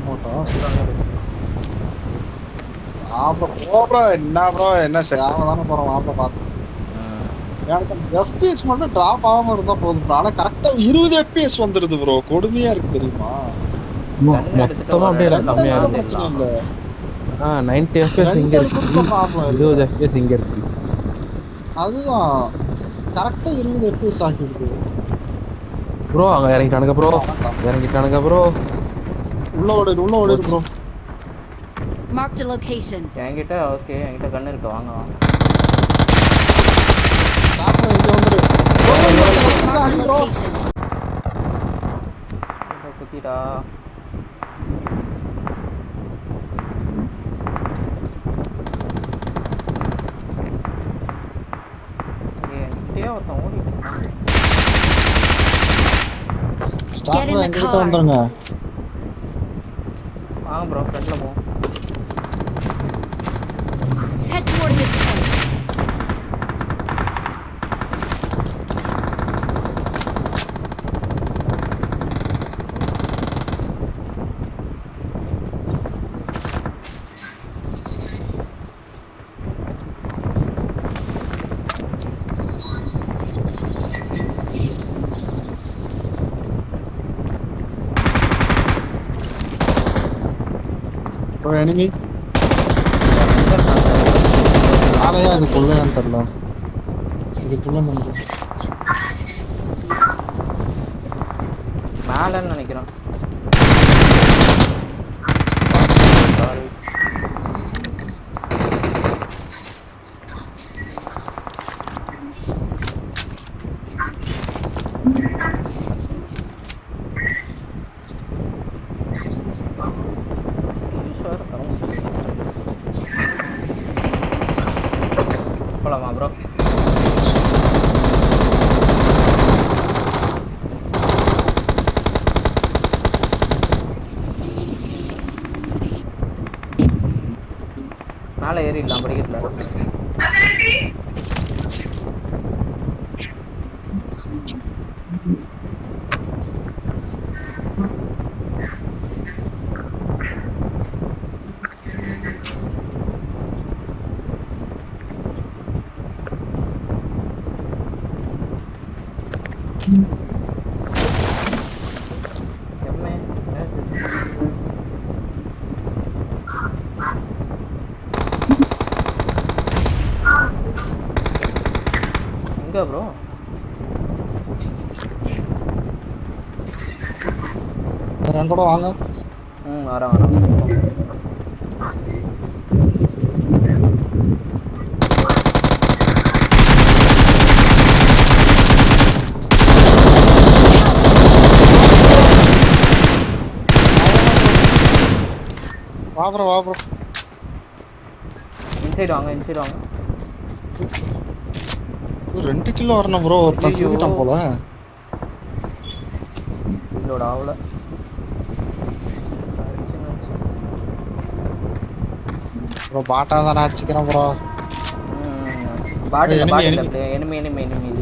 போட்டோம் ப்ரோ என்ன ப்ரோ என்ன சேவ தானே போறோம் வாப்ப பார்த்து எனக்கு எஃப்பிஎஸ் மட்டும் டிராப் ஆகாம இருந்தா போதும் ப்ரோ. ஆனா கரெக்டா 20 எஃப்பிஎஸ் வந்துருது ப்ரோ. கொடுமையா இருக்கு தெரியுமா? மொத்தமா அப்படியே கம்மியா பிரச்சனை இல்ல. 90 fps இங்க இருக்கு, 20 fps இங்க இருக்கு. அதுதான் கரெக்டா 20 எஃப்பிஎஸ் ஆக்கிடுது ப்ரோ. அங்க இறங்கிட்டானுங்க ப்ரோ. உள்ள ஓடிடு ப்ரோ. Marked a location. என்கிட்ட ஓகே, என்கிட்ட கன் இருக்கு, வாங்க வாங்க. காரணம் இங்க வந்துரு. ப்ரோ குத்திடா. என்கிட்டயே ஒருத்தன் ஓடிட்டு இருக்கான். ஸ்டார்ட் என்கிட்ட வந்துருங்க. வாங்க ப்ரோ, ஃப்ரண்ட்ல போ. Head toward this point. Bro, enemy. ஆளையா இதுக்குள்ளேன்னு தெரியல. இதுக்குள்ள நம்ம மேலன்னு நினைக்கிறேன். போலாமா ப்ரோ? மேலே ஏறிடலாம் படிக்கட்டில். எங்க ப்ரோ? என் கூட வாங்க. வரேன் வரேன். வா ப்ரோ. இன்சைடு வாங்க. 2 கிலோ வரணும் ப்ரோ. ஒருத்தன் தூக்கிட்டான் போல. இல்லோட ஆவல. ப்ரோ பாட்டா தான் அடிச்சுக்கிறேன் ப்ரோ. பாட்டில் எனிமி.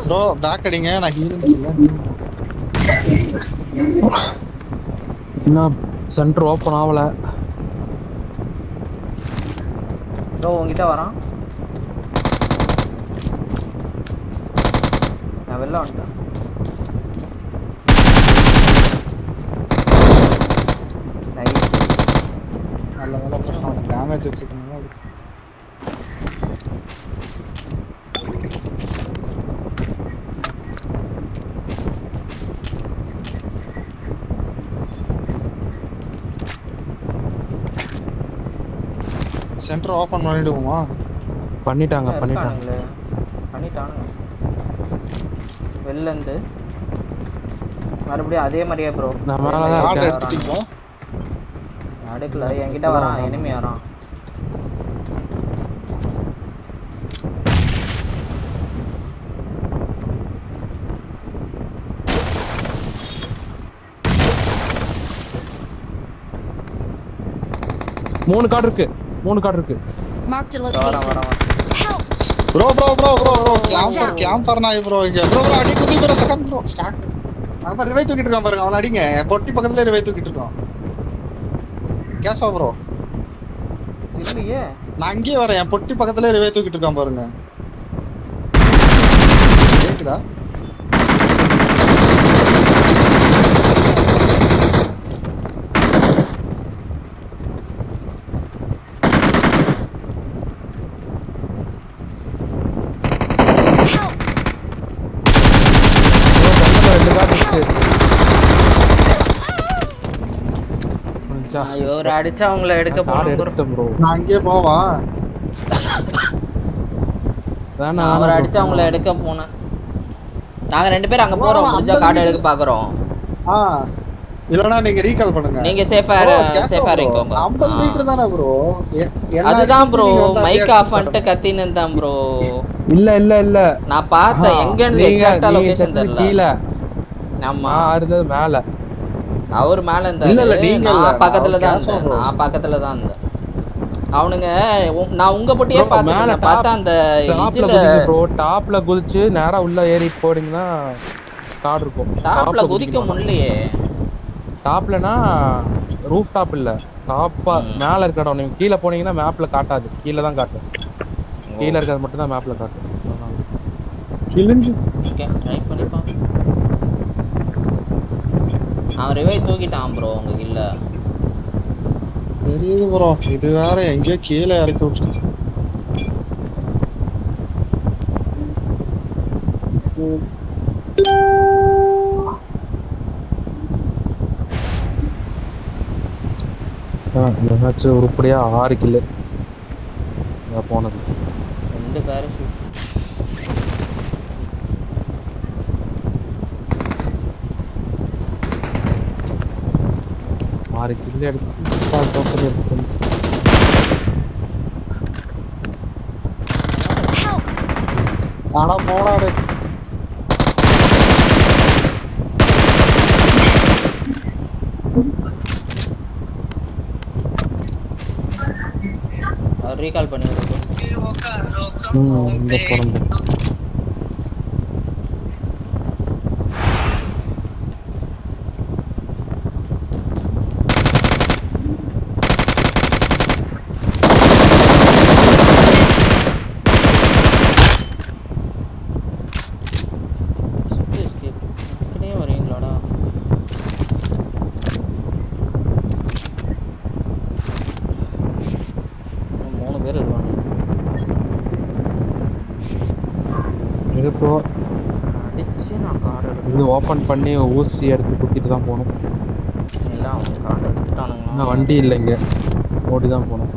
ப்ரோ பேக் அடிங்க, நான் ஹீலிங் இல்ல. இன்னும் சென்டர் ஓபன் ஆகல. ப்ரோ உங்ககிட்ட வரான். நான் வெளில வந்துட்டேன். நல்ல வேலை ப்ரோ, டேமேஜ் வச்சுக்கணும். சென்டர் ஓபன் பண்ணிடுவோமா? பண்ணிட்டாங்க. வெளில இருந்து மறுபடியும் அதே மாதிரியே ப்ரோ. நான் மேல தான் எடுத்துட்டீங்களா? அடுக்கல, என்கிட்ட வரான், எனிமி வரான். மூணு கார்டு இருக்கு. Marked a location. Help! Bro Watch out. Camper நாய் ப்ரோ இங்க ப்ரோ அடி குதி ப்ரோ செகண்ட் ப்ரோ ஸ்டாக் அவன் ரிவை தூக்கிட்டு இருக்கான் பாருங்க அவன் அடிங்க என் பொட்டி பக்கத்துல ரிவை தூக்கிட்டு இருக்கான் கேசா ப்ரோ இல்லையே. நான் அங்கேயே வரேன் என் பொட்டி பக்கத்துல ரிவை தூக்கிட்டு இருக்கான் பாருங்க கேக்குதா ஐயோ ஒரு அடிச்சா அவங்கள எடுக்க போனோம் bro. ப்ரோ நான் அங்கேயே போவா வேணாம் அவர் அடிச்சா அவங்கள எடுக்க போனேன். நாங்க 2 பேரும் அங்க போறோம். முடிஞ்சா கார்டு எடுக்க பாக்குறோம். இல்லனா நீங்க ரீகால் பண்ணுங்க நீங்க சேஃபா இருக்கோங்க. 50 மீட்டர் தானே ப்ரோ அதுதான் ப்ரோ மைக் ஆஃப் பண்ணிட்டு கத்தின்னு இருந்தான் ப்ரோ. இல்ல நான் பார்த்தேன் எங்க இருந்து எக்ஸாக்ட்டா லொகேஷன் தெரியல. கீழ ஆமா ஆறுது மேல அவர் மேல இருந்தாரு. இல்ல நீங்க நான் பக்கத்துல தான் இருந்தேன். நான் பக்கத்துல தான் இருந்தேன். அவனுங்க நான் உங்க பொட்டியே பார்த்தேன். பார்த்தா அந்த இதுல ப்ரோ டாப்ல குதிச்சு நேரா உள்ள ஏறி போறீங்கன்னா கார்டு இருக்கும். டாப்ல குதிக்க முடியலையே. டாப்லனா ரூஃப் டாப் இல்ல டாப்பா மேல இருக்க இடம். நீங்க கீழ போனீங்கன்னா மேப்ல காட்டாது. கீழ தான் காட்டும். கீழ இருக்கிறது மட்டும் தான் மேப்ல காட்டும். கிழிஞ்சு ஓகே ட்ரை பண்ணி பாப்போம். அவன் ரிவைவ் தூக்கிட்டான் ப்ரோ உங்க இல்ல. தெரியுது ப்ரோ இது வேற எங்கேயோ கீழே இறக்கி விட்டு ஏதாச்சும் உருப்படியா 6 கில்லு போனது. 2 பேரஷூட். கில்லு எடுத்து ஆனா போடாடு ரீகால் பண்ணுங்க. இந்த போறோம். இது ஓபன் பண்ணி ஊசி எடுத்து குத்திட்டு தான் போகணும். இல்ல அவங்க கார்டு எடுத்துட்டானுங்களா? வண்டி இல்லைங்க ஓடி தான் போகணும்.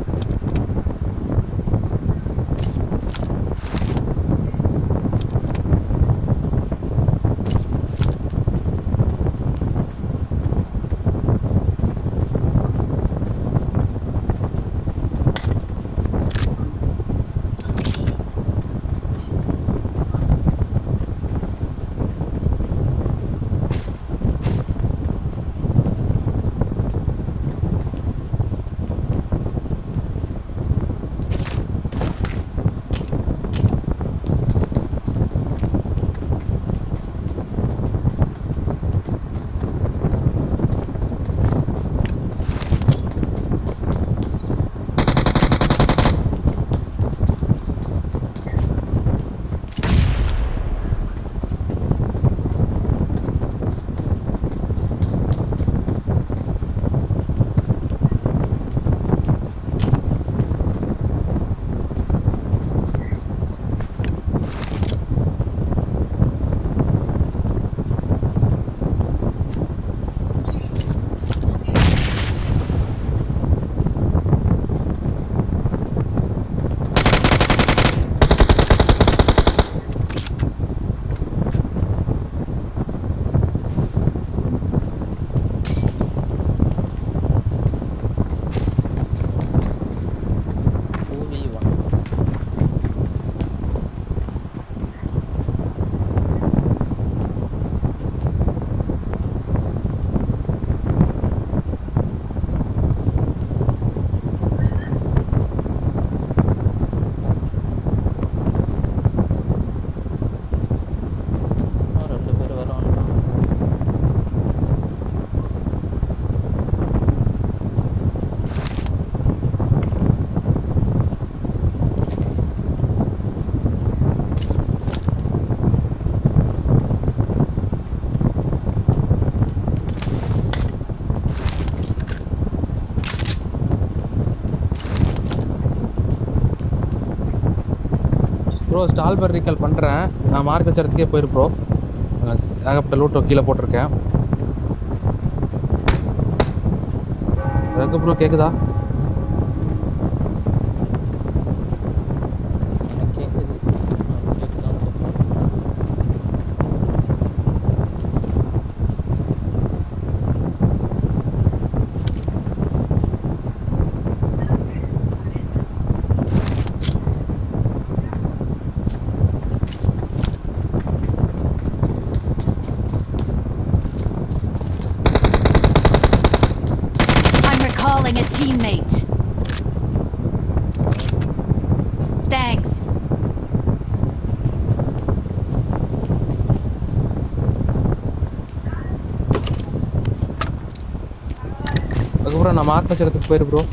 ப்ரோ ஸ்டால்பர் ரீகால் பண்றேன். நான் மார்க் வச்ச இடத்துக்கே போயிரு ப்ரோ. ஏகப்பட்ட லூட்டோ கீழே போட்டிருக்கேன். ரகு ப்ரோ கேக்குதா? எனக்கு கேக்குது. கேக்குதான்னு தெரியல. I'm recalling a teammate. Thanks. அதுக்கப்புறம் நான் மார்க் வச்ச இடத்துக்கு போயிரு ப்ரோ.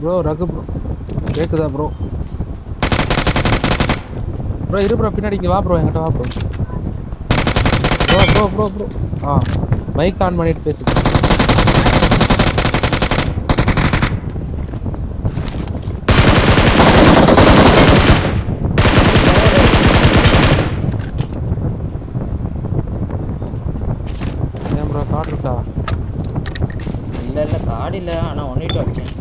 ப்ரோ ரகு ப்ரோ கேக்குதா ப்ரோ? ப்ரோ இரு ப்ரோ, பின்னாடி இங்க வா ப்ரோ, என்கிட்ட வா bro. Bro bro bro bro mic on பண்ணிட்டு பேசு. ஏன் ப்ரோ கார்டு இருக்கா? இல்ல கார்டு இல்லை, ஆனால் 1 அடிச்சேன்.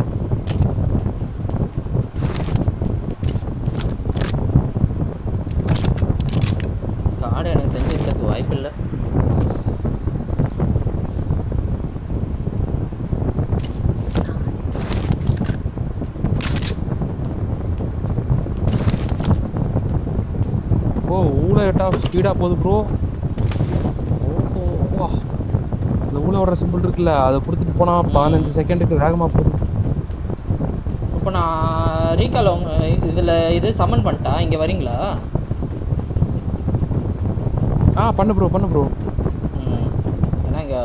கார்டு எனக்கு தெரிஞ்சிருக்கிறதுக்கு வாய்ப்பு இல்லை. ஓ ஊழ எட்டா ஸ்பீடா போகுது ப்ரோ. ஓஹோ வா, இந்த ஊழ ஓடுற சிம்பிள் இருக்குல்ல, அதை கொடுத்துட்டு போனா 15 செகண்டுக்கு வேகமா போகுது. இப்போ நான் ரீகால் உங்க இதில் இது சம்மன் பண்ணிட்டா இங்கே வரீங்களா? பண்ணு ப்ரோ பண்ணு ப்ரோ. ஏன்னா இங்கே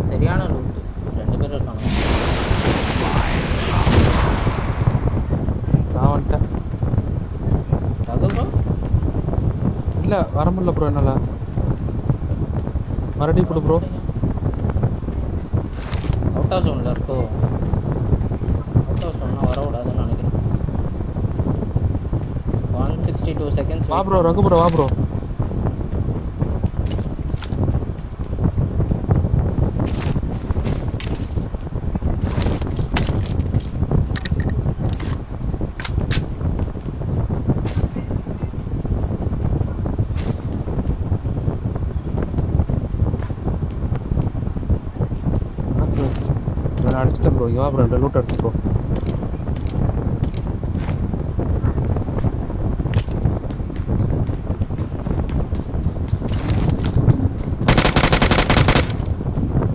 சரியான லூட்டு 2 பேர் இருக்காங்க. நான் வந்துட்டேன். அது ப்ரோ இல்ல வர முடியல ப்ரோ என்னால. மறுபடியும் கொடு ப்ரோ. அவுட் ஆஃப் ஜோனில் இருக்கோ? அவுட் ஆஃப் ஜோன்னா வரக்கூடாதுன்னு நினைக்கிறேன். 162 செகண்ட்ஸ். வா ப்ரோ ரகு ப்ரோ, வா ப்ரோ. நான் அடிச்சிட்டேன் ப்ரோ. இங்க வா ப்ரோ, 2 லூட் எடுத்து ப்ரோ.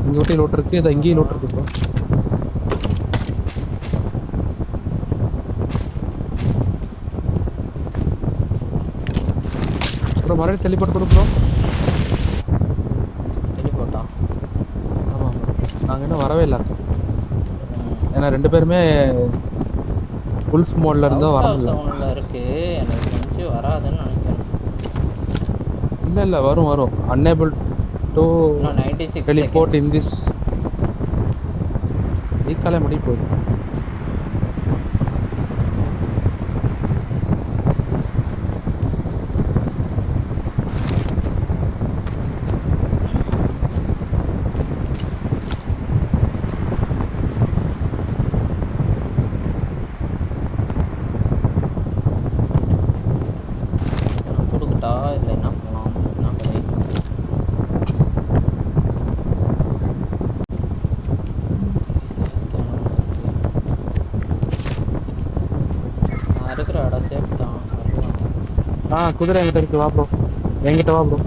இங்க ஒட்டி லூட் இருக்கு, இதை இங்கேயும் லூட் இருக்கு ப்ரோ. ப்ரோ மறுபடியும் டெலிபோர்ட் கொடு ப்ரோ. டெலிபோர்ட்டா? ஆமாம் ப்ரோ, நாங்கள் இன்னும் வரவே இல்லை. ஏன்னா 2 பேருமே உல்ஃப் மோட்ல இருந்தோ அவுட் வர ஆஃப் முடியல. ஜோனில் இருக்குது. எனக்கு தெரிஞ்சு வராதுன்னு நினைக்கிறேன். இல்ல வரும் வரும். unable to இன்னும் 96 teleport seconds. in this ரீகாலே முடி போகுது. கொடுக்கட்டா இல்லை என்ன பண்ணலாம்? என்ன பண்ணி நான் இருக்கிற இடம் சேஃப் தான். குதிரை என்கிட்ட இருக்கு, வா ப்ரோ. என்கிட்ட வா ப்ரோ.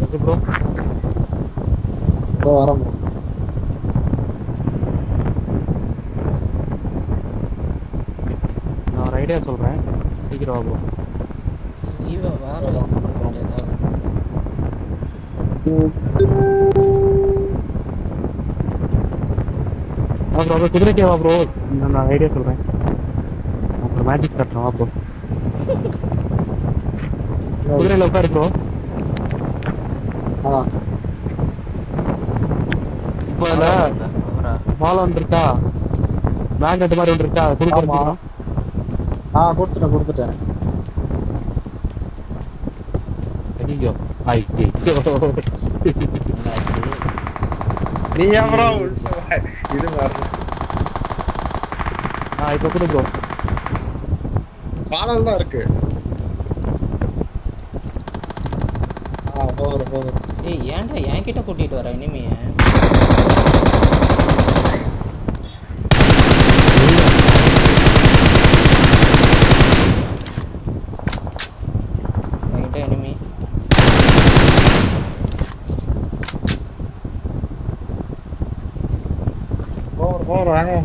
Okay bro. ப்ரோ வரேன் ப்ரோ. நான் ஒரு ஐடியா சொல்றேன், சீக்கிரம் வா ப்ரோ. ஸ்லீவை வேற ஏதாவது ப்ரோ குதிரைக்கே வா ப்ரோ. நான் ஐடியா சொல்றேன். அப்புறம் மேஜிக் கட்டணும் வா ப்ரோ. குதிரையில உட்காரு ப்ரோ. இப்போ இல்ல மாலை ஒன்று இருக்கா, மேக்னெட் மாதிரி ஒன்று இருக்கா, கொடுத்துருமா? கொடுத்துட்டேன். ஐயோ ஐயோ நீ ப்ரோ இது பாரு. இப்போ கொடு ப்ரோ. பாடல் தான் இருக்கு. போதும். ஏய் ஏன்டா என்கிட்ட கூட்டிட்டு வர இனிமே? என்கிட்ட இனிமே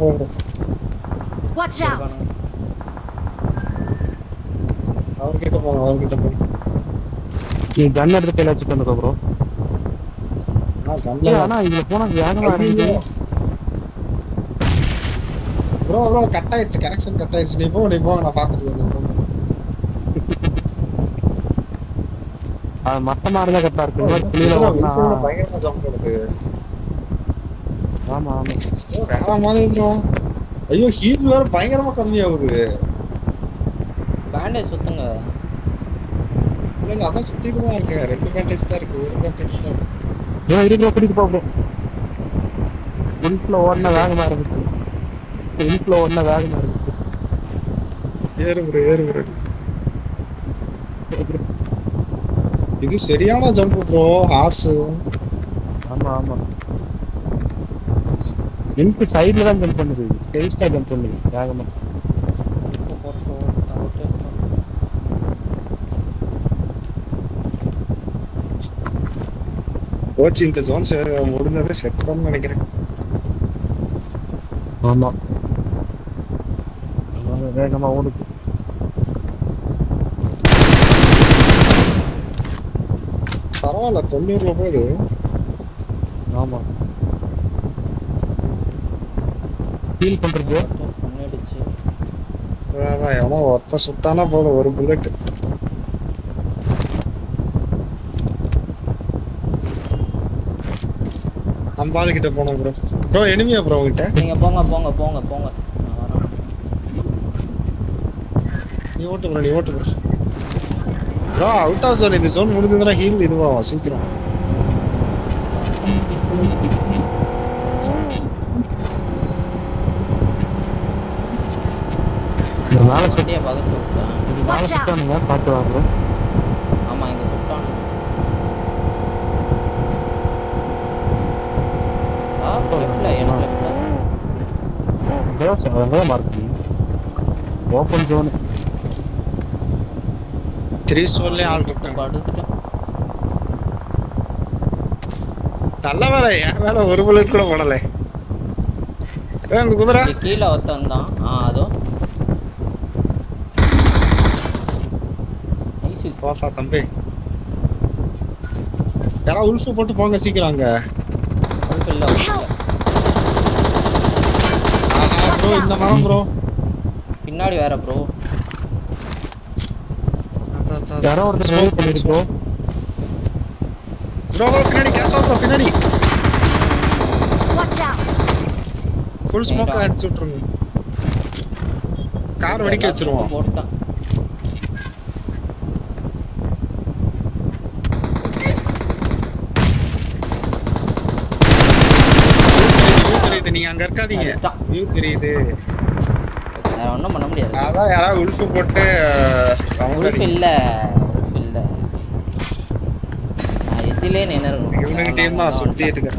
போறோம். Watch out! அவர்கிட்ட போங்க. நீ கன் எடுத்து கையில வச்சுட்டு வந்துக்கோ ப்ரோ. ஆனா இதுல போனா வேகமா இருக்கு ப்ரோ. கட் ஆயிடுச்சு, கனெக்ஷன் கட் ஆயிடுச்சு. நீ போ நான் பாத்துட்டு. அது மட்டமா இருந்தா கரெக்டா இருக்கு. பயங்கரமா ஜம்ப் பண்ணுது. ஆமா வேற மாதிரி ப்ரோ. ஐயோ ஹீட் வேற பயங்கரமா கம்மியாகுது. பேண்டேஜ் சுத்துங்க. இல்ல அதான் சுத்திட்டு தான் இருக்கேன். 2 பேண்டேஜ் தான் இருக்கு, 1 பேண்டேஜ் தான் இருக்கு. இருக்கு கூட்டிட்டு போ ப்ரோ. இன்ஃப்ளோ ஓடன வேகமா இருக்கு. ஏறு ப்ரோ. இது சரியான ஜம்ப் ப்ரோ. ஹார்ஸ். ஆமா இன்ஃப் சைடுல தான் ஜம்ப் பண்ணுது. ஸ்ட்ரைட்டா ஜம்ப் பண்ணுது வேகமா. கோச் இந்த ஜோன் முடிஞ்சதே செட் பண்ணு நினைக்கிறேன். ஆமா வேகமா ஓடுது. பரவாயில்ல 90 போகுது. ஆமா ஃபீல் பண்றது பண்ணிடுச்சு. எவனோ ஒருத்த சுட்டானா போதும், ஒரு புல்லட். நம்ம ஆளுகிட்ட போனோம் ப்ரோ. எனிமியா ப்ரோ உங்ககிட்ட? நீங்க போங்க. நான் வரேன். நீ ஓட்டு bro. Bro out of zone. இந்த ஜோன் முடிஞ்சதுன்னா ஹீல் இதுவாகும் சீக்கிரம். மேல சுட்டியை பகச்சு விட்டேன். மேல சுட்டானுங்க பார்த்து வாங்க. ஆமா இங்க சுட்டானு. லெஃப்ட்ல மார்க் ஓபன் ஜோன் 3 ஸ்டோர்லயே ஆள் இருக்கு. படுத்துட்டேன். நல்ல வேலை, என் மேல ஒரு புல்லட் கூட போடல. அங்க குதிரை கீழே ஒருத்தன் தான். அதோ போசா தம்பி. யாரா உல்ஃபு போட்டு போங்க சீக்கிரம் அங்க. ப்ரோ இந்த மரம் ப்ரோ. பின்னாடி வேற ப்ரோ. யாரோ ஒரு ஸ்மோக் பண்ணிட்டு ப்ரோ. பின்னாடி கேஸ் ப்ரோ பின்னாடி. Watch out! ஃபுல் ஸ்மோக் அடிச்சு விட்டுருங்க. கார் வெடிக்க வச்சிருவோம். போட்டான். நீங்க அங்க இருக்காதீங்க. வியூ தெரியுது. வேற ஒண்ணும் பண்ண முடியாது. அதான் யாராவது உல்ஃபு போட்டு உல்ஃப் இல்ல. நான் எஜிலே நின்னுறேன். இவனுக்கு டீம் தான் சுத்திட்டு இருக்க.